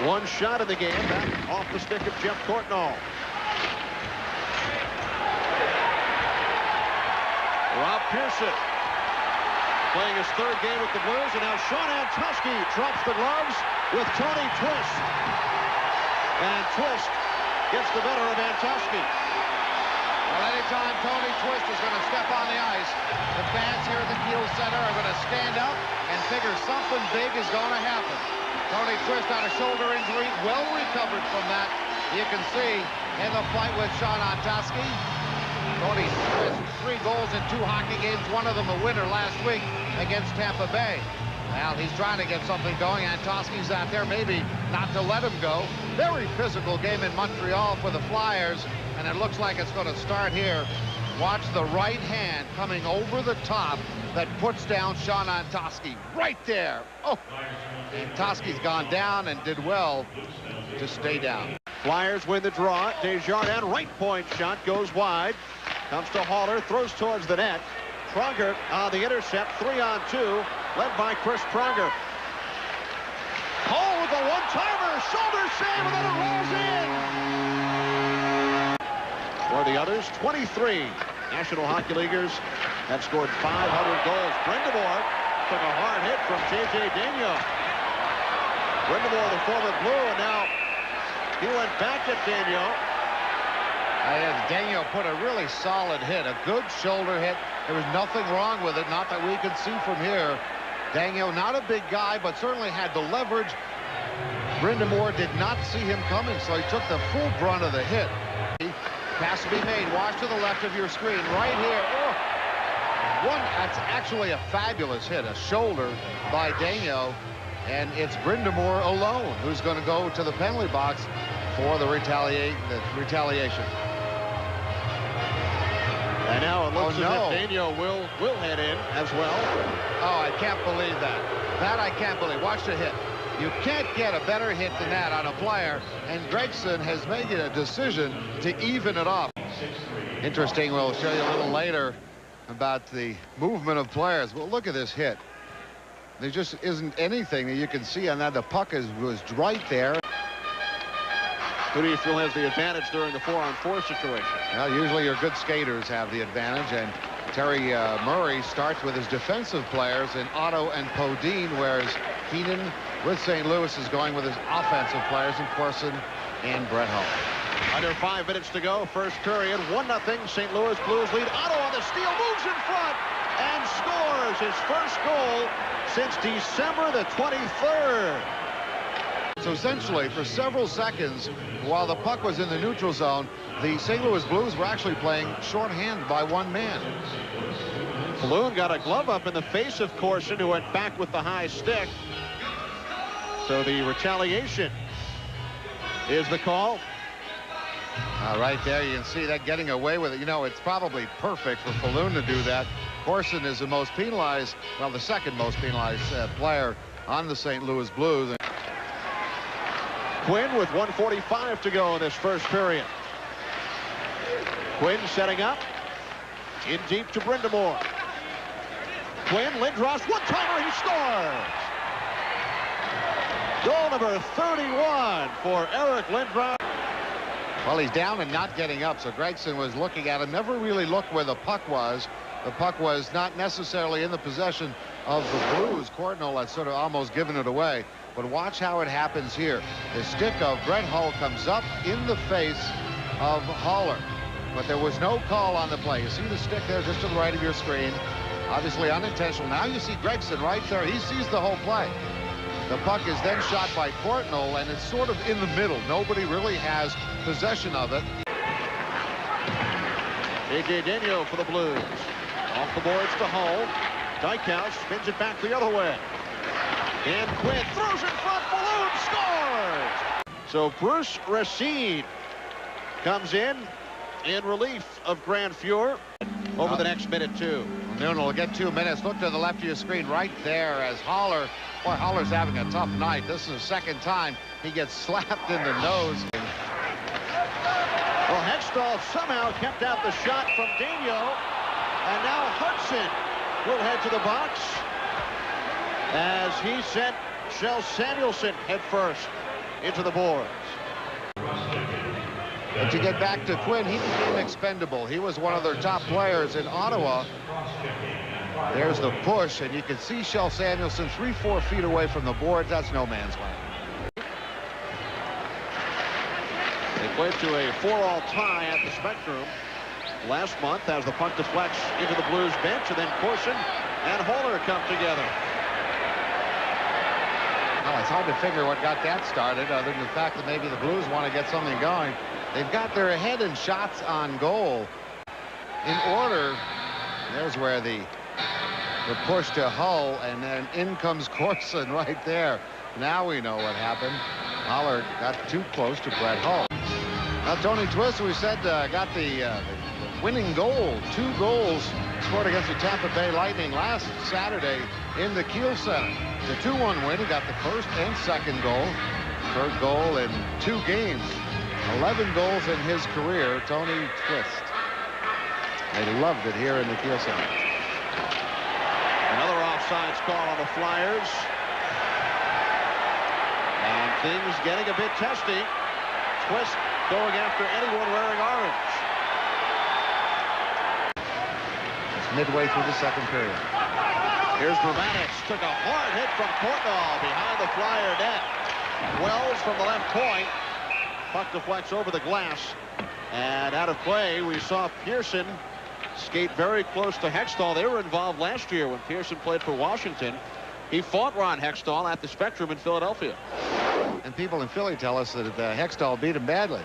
One shot in the game, back off the stick of Jeff Courtnall. Rob Pearson playing his third game with the Blues, and now Sean Antosky drops the gloves with Tony Twist. And Twist gets the better of Antosky. Well, anytime Tony Twist is going to step on the ice, the fans here at the Kiel Center are going to stand up and figure something big is going to happen. Tony Twist on a shoulder injury, well recovered from that. You can see in the fight with Sean Antosky. Tony Twist, 3 goals in 2 hockey games, one of them a winner last week against Tampa Bay. Well, he's trying to get something going. Antosky's out there, maybe not to let him go. Very physical game in Montreal for the Flyers, and it looks like it's going to start here. Watch the right hand coming over the top that puts down Sean Antosky right there. Oh, Antosky's gone down and did well to stay down. Flyers win the draw. Desjardins right point shot goes wide. Comes to Haller, throws towards the net. Pronger on the intercept, 3-on-2, led by Chris Pronger. Hall with a one-timer, shoulder save, and then it rolls in. For the others, 23 National Hockey Leaguers have scored 500 goals. Brind'Amour took a hard hit from J.J. Daigneault. Brind'Amour, the former Blue, and now he went back at Daigneault. Daigneault put a really solid hit, a good shoulder hit. There was nothing wrong with it, not that we could see from here. Daigneault, not a big guy, but certainly had the leverage. Brind'Amour did not see him coming, so he took the full brunt of the hit. Pass to be made. Watch to the left of your screen, right here. Oh, that's actually a fabulous hit, a shoulder by Daigneault, and it's Brind'Amour alone who's going to go to the penalty box for the retaliation. And now it looks as if Daigneault will head in as well. Oh, I can't believe that. That I can't believe. Watch the hit. You can't get a better hit than that on a player, and Gregson has made a decision to even it off. Interesting, we'll show you a little later about the movement of players. Well, look at this hit. There just isn't anything that you can see on that. The puck was right there. Who do you feel has the advantage during the 4-on-4 situation? Well, usually your good skaters have the advantage, and Terry Murray starts with his defensive players in Otto and Podine, whereas Keenan with St. Louis is going with his offensive players in Corson and Brett Hull. Under 5 minutes to go, first period, 1-0 St. Louis Blues lead. Otto on the steal, moves in front, and scores his first goal since December the 23rd. So essentially, for several seconds, while the puck was in the neutral zone, the St. Louis Blues were actually playing shorthand by 1 man. Balloon got a glove up in the face of Corson, who went back with the high stick. So the retaliation is the call. Right there, you can see that getting away with it. You know, it's probably perfect for Falloon to do that. Corson is the most penalized, well, the second most penalized player on the St. Louis Blues. Quinn with 1:45 to go in this first period. Quinn setting up. In deep to Brind'Amour. Quinn, Lindros, one-timer, he scores! Goal number 31 for Eric Lindros. Well, he's down and not getting up, so Gregson was looking at him, never really looked where the puck was. The puck was not necessarily in the possession of the Blues. Courtnall had sort of almost given it away. But watch how it happens here. The stick of Brett Hull comes up in the face of Haller. But there was no call on the play. You see the stick there just to the right of your screen. Obviously unintentional. Now you see Gregson right there. He sees the whole play. The puck is then shot by Courtnall, and it's sort of in the middle. Nobody really has possession of it. J.J. Daigneault for the Blues. Off the boards to Hull. Dykhouse spins it back the other way. And Quinn throws in front. Balloon scores! So Bruce Racine comes in relief of Grand Fuhr over the next minute, too. Noonan will get 2 minutes. Look to the left of your screen right there as Haller. Boy, Haller's having a tough night. This is the second time he gets slapped in the nose. Well, Hextall somehow kept out the shot from Daigneault. And now Hudson will head to the box as he sent Kjell Samuelsson head first. into the boards. And to get back to Quinn, he became expendable. He was one of their top players in Ottawa. There's the push, and you can see Shel Samuelson 3-4 feet away from the boards. That's no man's land. They played to a 4-all tie at the Spectrum last month as the puck deflects into the Blues bench, and then Corson and Holler come together. Well, it's hard to figure what got that started, other than the fact that maybe the Blues want to get something going. They've got their ahead in shots on goal in order. There's where the push to Hull, and then in comes Corson right there. Now we know what happened. Holler got too close to Brett Hull. Now Tony Twist, we said, got the winning goal. 2 goals scored against the Tampa Bay Lightning last Saturday in the Kiel Center. The 2-1 win. He got the first and second goal. Third goal in 2 games. 11 goals in his career, Tony Twist. They loved it here in the Kiel Center. Another offsides call on the Flyers. And things getting a bit testy. Twist going after anyone wearing orange. It's midway through the second period. Here's Bromanic. Took a hard hit from Portnoy behind the Flyer net. Wells from the left point. Puck deflects over the glass. And out of play, we saw Pearson skate very close to Hextall. They were involved last year when Pearson played for Washington. He fought Ron Hextall at the Spectrum in Philadelphia. And people in Philly tell us that Hextall beat him badly.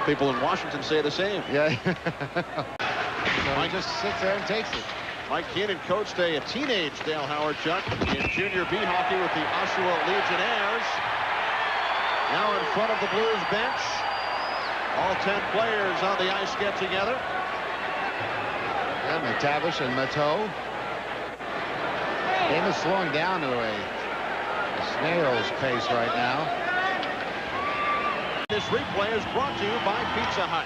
People in Washington say the same. Yeah. So he just sits there and takes it. Mike Keenan coached a teenage Dale Howard-Chuck in junior B hockey with the Oshawa Legionnaires. Now in front of the Blues bench. All 10 players on the ice get together. Yeah, McTavish and Mateau. Game is slowing down to a snail's pace right now. This replay is brought to you by Pizza Hut.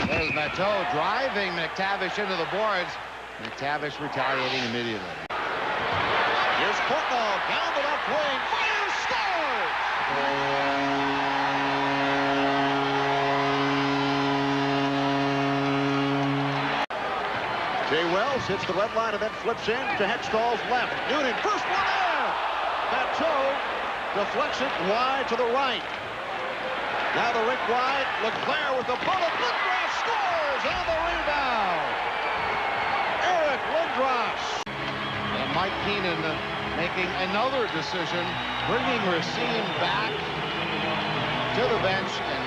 There's Mateau driving McTavish into the boards. McTavish retaliating immediately. Here's Portnoy down the left wing. Fires, scores! Jay Wells hits the red line and then flips in to Hextall's left. Noonan, first one there! Mateau deflects it wide to the right. Now the rink wide. Leclerc with the bullet. Lindros scores on the rebound. Eric Lindros. And Mike Keenan making another decision, bringing Racine back to the bench, and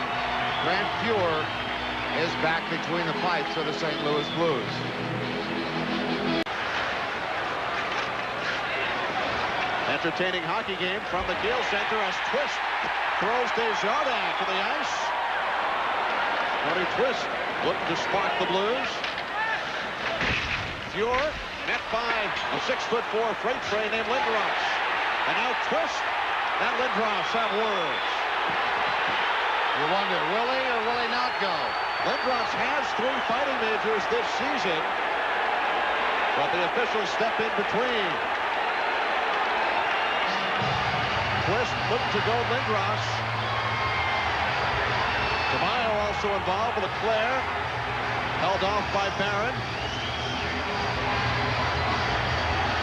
Grant Fuhr is back between the pipes of the St. Louis Blues. Entertaining hockey game from the Kiel Center as Twist throws Desjardins to the ice. Tony Twist looking to spark the Blues. Fuhr met by a 6'4" freight train named Lindros. And now Twist and Lindros have words. You wonder, will he or will he not go? Lindros has 3 fighting majors this season, but the officials step in between. Twist looking to go Lindros. Tamayo also involved with Leclerc. Held off by Barron.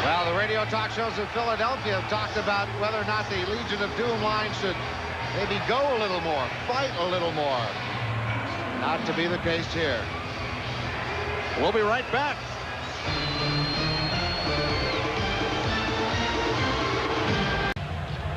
Well, the radio talk shows in Philadelphia have talked about whether or not the Legion of Doom line should maybe go a little more, fight a little more. Not to be the case here. We'll be right back.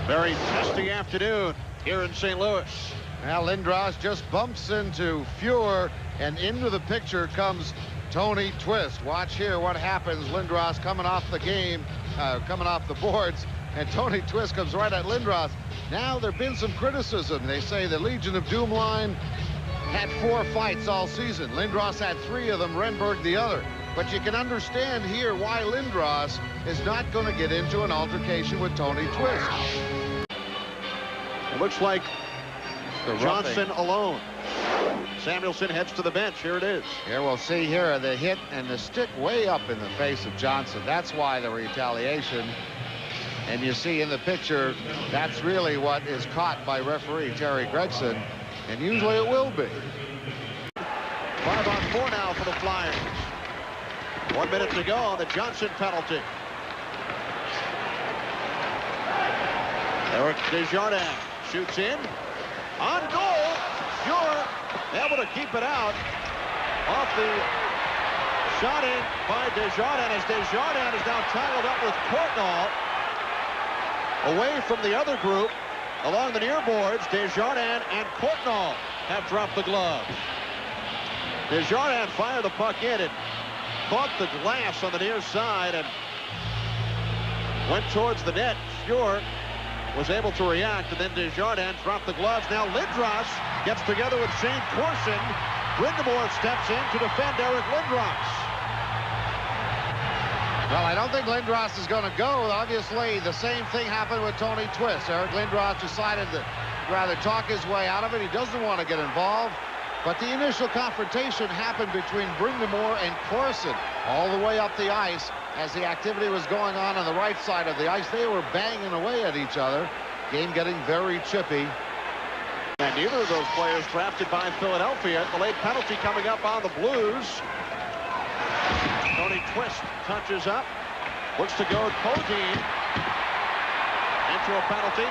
Very testy afternoon here in St. Louis. Now Lindros just bumps into Fuhr, and into the picture comes Tony Twist. Watch here what happens. Lindros coming off the game, coming off the boards, and Tony Twist comes right at Lindros. Now there have been some criticism. They say the Legion of Doom line had 4 fights all season. Lindros had 3 of them, Renberg the other. But you can understand here why Lindros is not going to get into an altercation with Tony Twist. It looks like The Johnson roughing. alone. Samuelson heads to the bench. Here it is. Here we'll see here the hit and the stick way up in the face of Johnson. That's why the retaliation. And you see in the picture, that's really what is caught by referee Terry Gregson, and usually it will be. 5-on-4 now for the Flyers. 1 minute to go on the Johnson penalty. Eric Desjardins shoots in. On goal. You're able to keep it out. Off the shot in by Desjardins, as Desjardins is now tangled up with Courtnall. Away from the other group, along the near boards, Desjardins and Courtnall have dropped the glove. Desjardins fired the puck in and caught the glass on the near side and went towards the net. Fuhr was able to react, and then Desjardins dropped the gloves. Now Lindros gets together with Shane Corson. Brind'Amour steps in to defend Eric Lindros. Well, I don't think Lindros is going to go. Obviously, the same thing happened with Tony Twist. Eric Lindros decided to rather talk his way out of it. He doesn't want to get involved. But the initial confrontation happened between Brind'Amour and Corson all the way up the ice. As the activity was going on the right side of the ice, they were banging away at each other. Game getting very chippy. And neither of those players drafted by Philadelphia. The late penalty coming up on the Blues. Tony Twist touches up. Looks to go Podine into a penalty.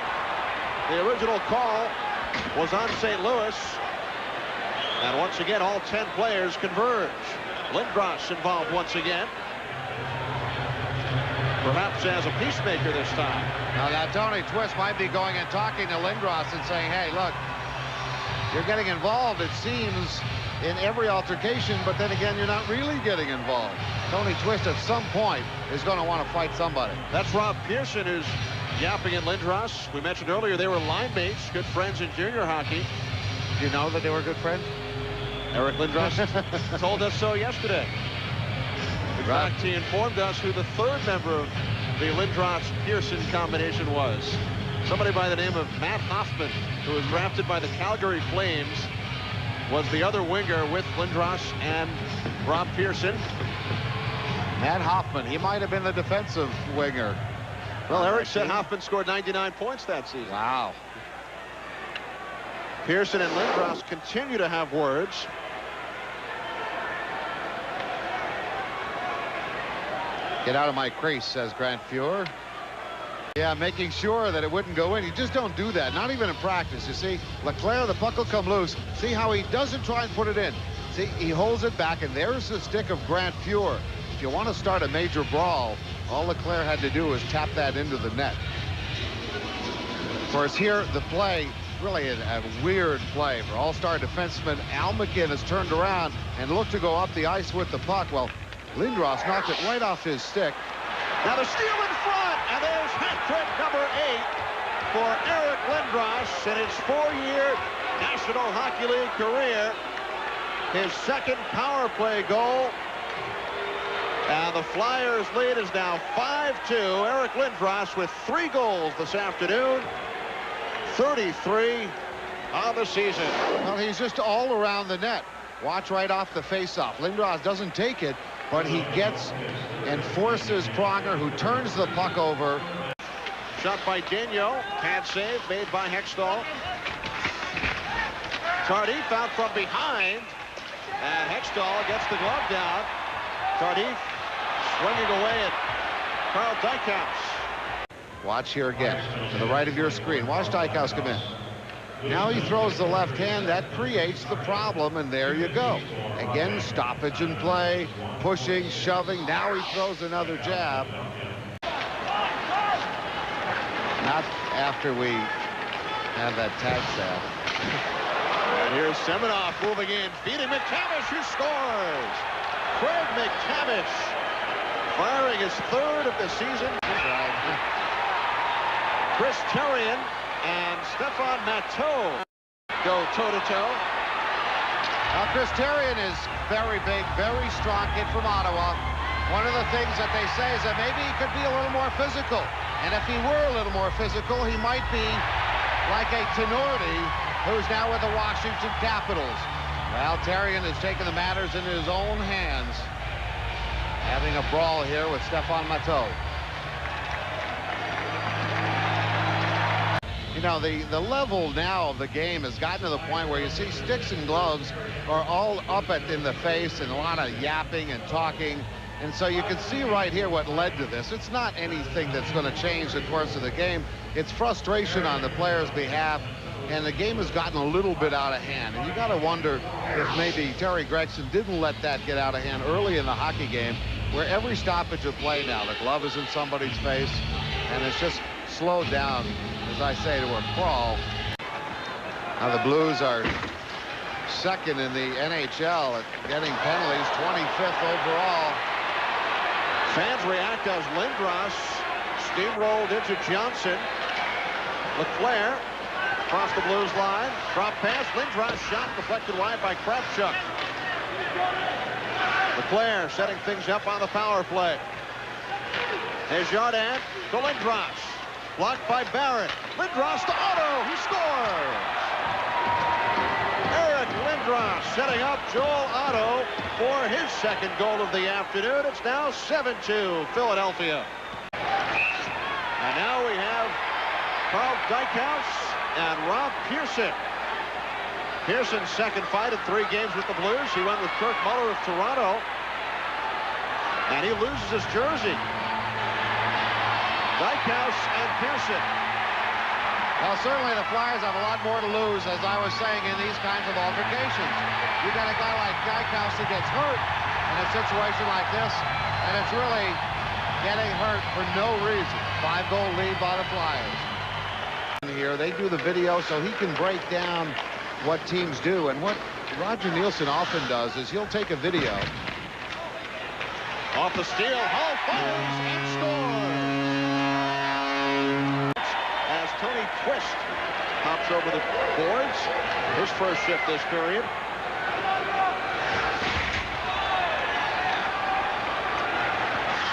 The original call was on St. Louis. And once again, all 10 players converge. Lindros involved once again. Perhaps as a peacemaker this time. Now Tony Twist might be going and talking to Lindros and saying, hey, look, you're getting involved, it seems, in every altercation, but then again, you're not really getting involved. Tony Twist at some point is going to want to fight somebody. That's Rob Pearson who's yapping at Lindros. We mentioned earlier they were line mates, good friends in junior hockey. Do you know that they were good friends? Eric Lindros told us so yesterday. In fact, he informed us who the third member of the Lindros-Pearson combination was. Somebody by the name of Matt Hoffman, who was drafted by the Calgary Flames, was the other winger with Lindros and Rob Pearson. Matt Hoffman, he might have been the defensive winger. Well, Eric said Hoffman scored 99 points that season. Wow. Pearson and Lindros continue to have words. Get out of my crease, says Grant Fuhr. Yeah, making sure that it wouldn't go in. You just don't do that, not even in practice. You see, Leclerc, the puck will come loose. See how he doesn't try and put it in. See, he holds it back, and there's the stick of Grant Fuhr. If you want to start a major brawl, all Leclerc had to do was tap that into the net. Of course, here, the play, really a weird play for all-star defenseman Al McInnes turned around and looked to go up the ice with the puck. Well, Lindros knocked it right off his stick. Now the steal in front, and there's hat trick number 8 for Eric Lindros in his 4-year National Hockey League career. His second power play goal. And the Flyers lead is now 5-2. Eric Lindros with 3 goals this afternoon. 33 on the season. Well, he's just all around the net. Watch right off the faceoff. Lindros doesn't take it, but he gets and forces Pronger, who turns the puck over. Shot by Daigneault. Can't save. Made by Hextall. Tardif out from behind. And Hextall gets the glove down. Tardif swinging away at Carl Dykhouse. Watch here again. To the right of your screen. Watch Dykhouse come in. Now he throws the left hand. That creates the problem, and there you go. Again, stoppage in play, pushing, shoving. Now he throws another jab. Not after we have that tag set. And here's Semenoff moving in, feeding McTavish, who scores. Craig McTavish firing his 3rd of the season. Chris Therien and Stefan Matteau go toe-to-toe. Now, Chris Therien is very big, very strong kid from Ottawa. One of the things that they say is that maybe he could be a little more physical. And if he were a little more physical, he might be like a Tenorti, who's now with the Washington Capitals. Well, Therien has taken the matters into his own hands, having a brawl here with Stefan Matteau. You know, the level now of the game has gotten to the point where you see sticks and gloves are all up in the face and a lot of yapping and talking. And so you can see right here what led to this. It's not anything that's going to change the course of the game. It's frustration on the players' behalf, and the game has gotten a little bit out of hand. And you got to wonder if maybe Terry Gregson didn't let that get out of hand early in the hockey game, where every stoppage of play now, the glove is in somebody's face, and it's just slowed down, as I say, to a crawl. Now the Blues are second in the NHL at getting penalties, 25th overall. Fans react as Lindros steamrolled into Johnson. LeClaire across the Blues line. Drop pass. Lindros shot deflected wide by Kravchuk. LeClaire setting things up on the power play. Desjardins to Lindros. Blocked by Barrett. Lindros to Otto. He scores! Eric Lindros setting up Joel Otto for his second goal of the afternoon. It's now 7-2 Philadelphia. And now we have Carl Dykhouse and Rob Pearson. Pearson's second fight in 3 games with the Blues. He went with Kirk Muller of Toronto. And he loses his jersey. Dykhouse and Pearson. Well, certainly the Flyers have a lot more to lose, as I was saying, in these kinds of altercations. You got a guy like Dykhouse who gets hurt in a situation like this, and it's really getting hurt for no reason. 5-goal lead by the Flyers. Here, they do the video so he can break down what teams do, and what Roger Nielsen often does is he'll take a video. Off the steal, Hall fires and scores! As Tony Twist hops over the boards, his first shift this period.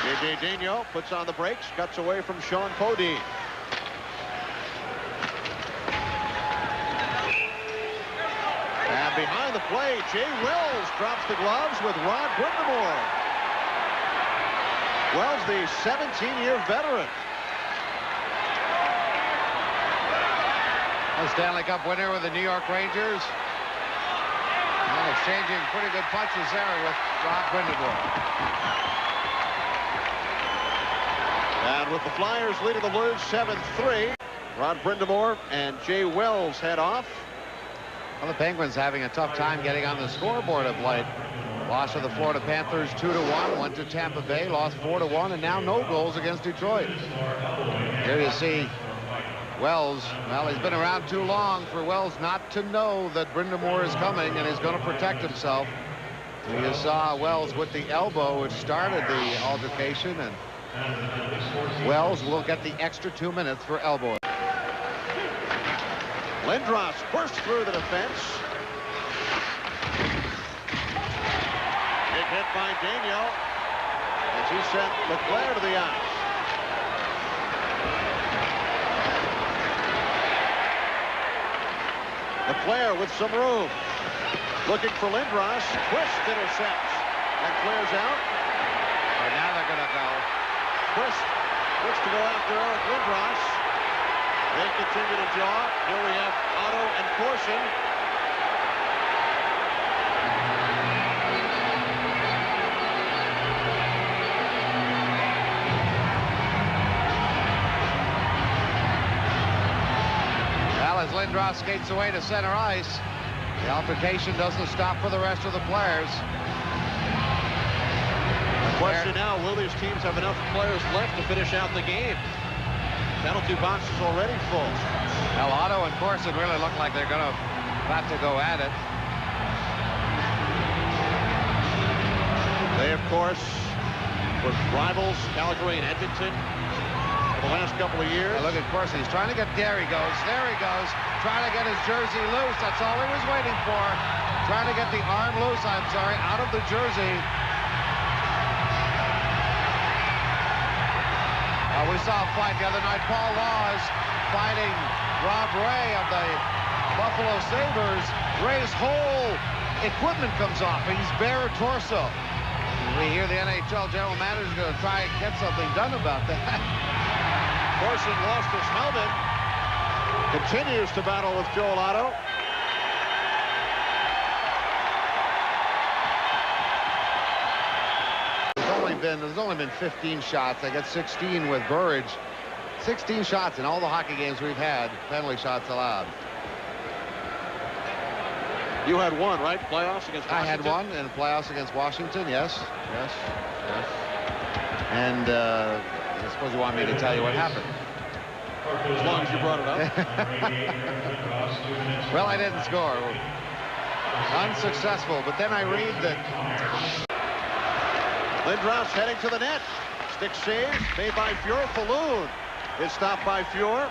J.J. Daniel puts on the brakes, cuts away from Sean Podine. And behind the play, Jay Wells drops the gloves with Rod Brindamore. Wells, the 17-year veteran. A Stanley Cup winner with the New York Rangers. And exchanging pretty good punches there with Rod Brindamore. And with the Flyers leading the Blues 7-3, Rod Brindamore and Jay Wells head off. Well, the Penguins having a tough time getting on the scoreboard of late. Loss of the Florida Panthers 2-1, went to Tampa Bay, lost 4-1, and now no goals against Detroit. Here you see Wells. Well, he's been around too long for Wells not to know that Brindamore is coming, and he's going to protect himself. You saw Wells with the elbow, which started the altercation, and Wells will get the extra 2 minutes for elbow. Lindros bursts through the defense. Big hit by Daniel as he sent LeClaire to the ice. LeClaire with some room. Looking for Lindros. Twist intercepts and clears out. And now they're going to go. Twist looks to go after Eric Lindros. They continue to draw. Here we have Otto and Corson. Well, as Lindros skates away to center ice, the altercation doesn't stop for the rest of the players. The question now, will these teams have enough players left to finish out the game? Penalty box is already full. Well, Otto and Corson really look like they're going to have to go at it. They, of course, were rivals, Calgary and Edmonton, for the last couple of years. Now look at Corson. He's trying to get there. He goes. There he goes. Trying to get his jersey loose. That's all he was waiting for. Trying to get the arm loose, I'm sorry, out of the jersey. We saw a fight the other night. Paul Laws fighting Rob Ray of the Buffalo Sabres. Ray's whole equipment comes off. He's bare torso. We hear the NHL general manager is going to try and get something done about that. Corson lost his helmet. continues to battle with Joel Otto. There's only been 15 shots. I got 16 with Burridge. 16 shots in all the hockey games we've had, penalty shots allowed. You had one, right? Playoffs against Washington? I had one in the playoffs against Washington, yes. And I suppose you want me to tell you what happened. As long as you brought it up. Well, I didn't score. Unsuccessful, but then I read that Lindros heading to the net. Stick save made by Fuhr. Falloon is stopped by Fuhr.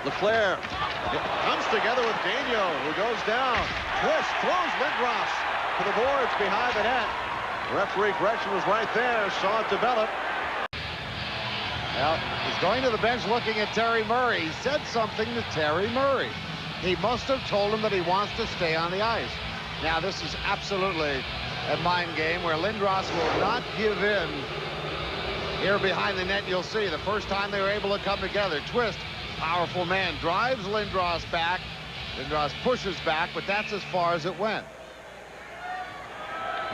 LeClaire comes together with Daigneault, who goes down. Twist throws Lindros to the boards behind the net. Referee Gretchen was right there, saw it develop. Well, he's going to the bench looking at Terry Murray. He said something to Terry Murray. He must have told him that he wants to stay on the ice. Now, this is absolutely a mind game where Lindros will not give in. Here behind the net, you'll see the first time they were able to come together. Twist, powerful man, drives Lindros back. Lindros pushes back, but that's as far as it went.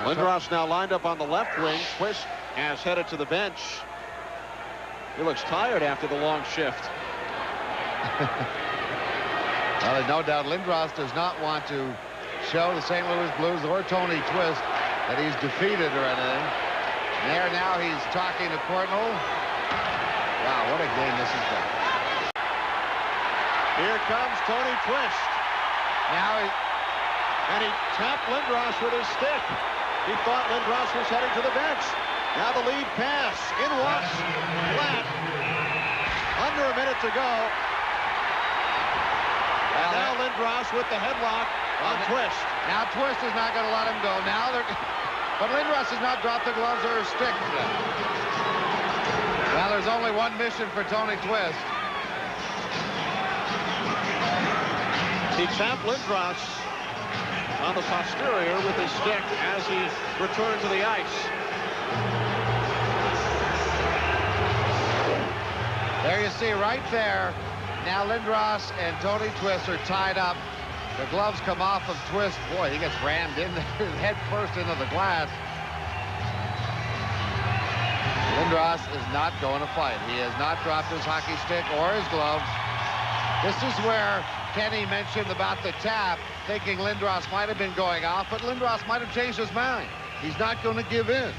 Lindros now lined up on the left wing. Twist has headed to the bench. He looks tired after the long shift. Well, there's no doubt Lindros does not want to show the St. Louis Blues or Tony Twist that he's defeated or anything. And there now he's talking to Courtnall. Wow, what a game this has been. Here comes Tony Twist. Now he tapped Lindros with his stick. He thought Lindros was heading to the bench. Now the lead pass. In rush. Flat. Under a minute to go. And now Lindros with the headlock on Twist. Now Twist is not going to let him go. Now but Lindros has not dropped the gloves or his stick yet. Well, there's only one mission for Tony Twist. He tapped Lindros on the posterior with his stick as he returned to the ice. There you see right there. Now Lindros and Tony Twist are tied up. The gloves come off of Twist. Boy, he gets rammed in there, head first into the glass. Lindros is not going to fight. He has not dropped his hockey stick or his gloves. This is where Kenny mentioned about the tap, thinking Lindros might have been going off, but Lindros might have changed his mind. He's not going to give in.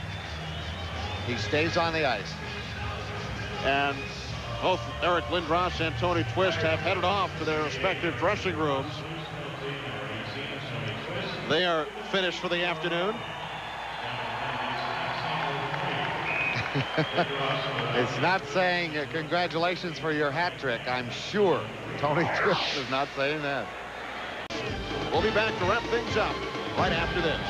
He stays on the ice. And both Eric Lindros and Tony Twist have headed off to their respective dressing rooms. They are finished for the afternoon. It's not saying congratulations for your hat trick, I'm sure. Tony Twist is not saying that. We'll be back to wrap things up right after this.